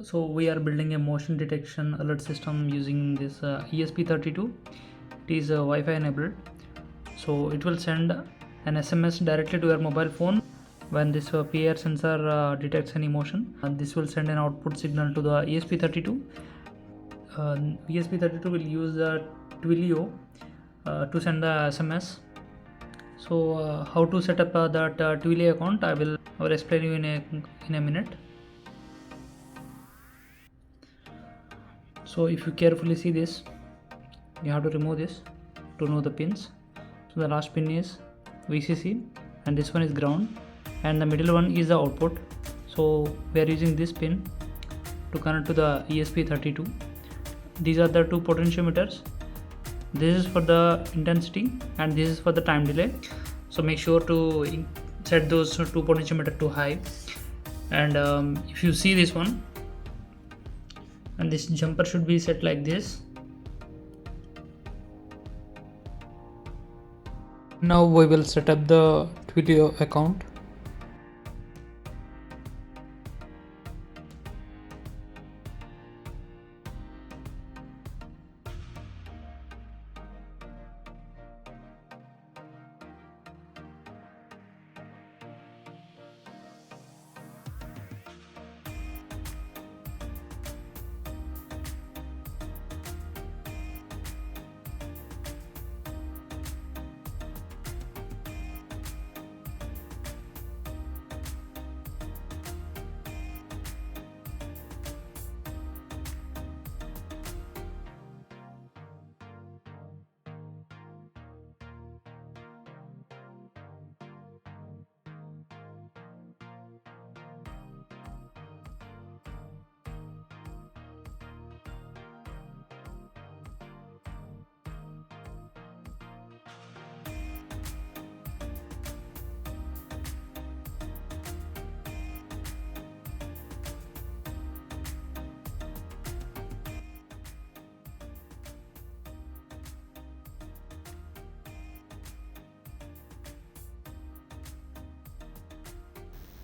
So we are building a motion detection alert system using this ESP32. It is Wi-Fi enabled, so it will send an SMS directly to your mobile phone when this PIR sensor detects any motion, and this will send an output signal to the ESP32. ESP32 will use the Twilio to send the SMS. So how to set up that Twilio account, I will explain you in a minute. So if you carefully see this, you have to remove this to know the pins. So the last pin is VCC and this one is ground, and the middle one is the output. So we are using this pin to connect to the ESP32. These are the two potentiometers. This is for the intensity and this is for the time delay. So make sure to set those two potentiometer to high. And if you see this one, and this jumper should be set like this. Now we will set up the Twilio account.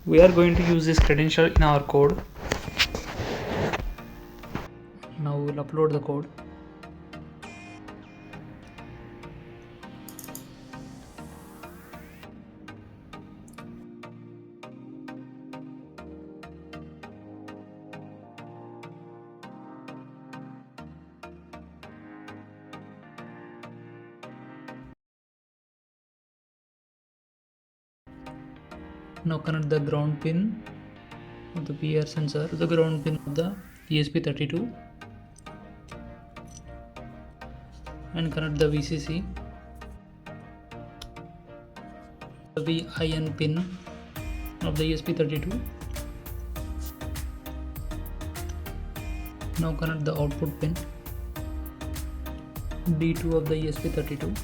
We are going to use this credential in our code. Now we will upload the code. Now connect the ground pin of the PIR sensor to the ground pin of the ESP32 and connect the VCC, the VIN pin of the ESP32. Now connect the output pin D2 of the ESP32.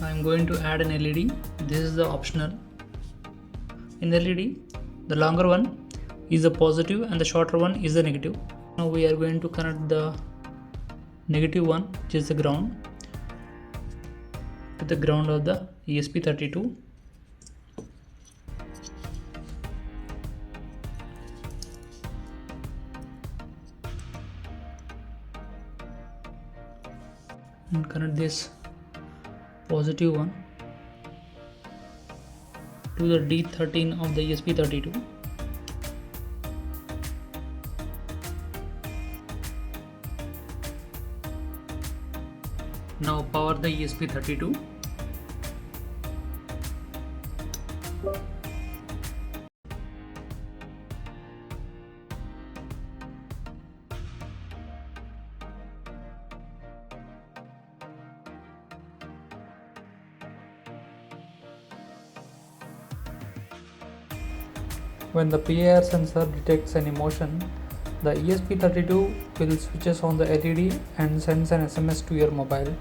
I am going to add an LED. This is the optional. In the LED, the longer one is the positive and the shorter one is the negative. Now we are going to connect the negative one, which is the ground, to the ground of the ESP32. And connect this positive one to the D13 of the ESP32. Now power the ESP32. When the PIR sensor detects any motion, the ESP32 will switches on the LED and sends an SMS to your mobile.